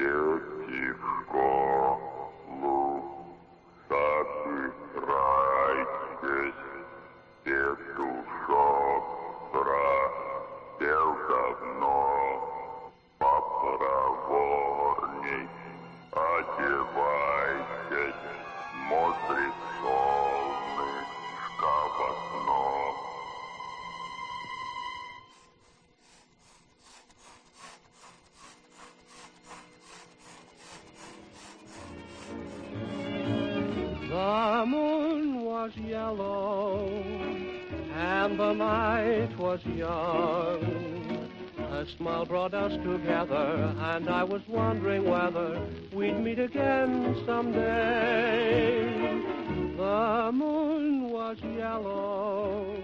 Дети в школу собирайтесь, петушок пропел давно, попроворней одевайтесь, смотрит солнышко в окно. The moon was yellow and the night was young. A smile brought us together and I was wondering whether we'd meet again someday. The moon was yellow.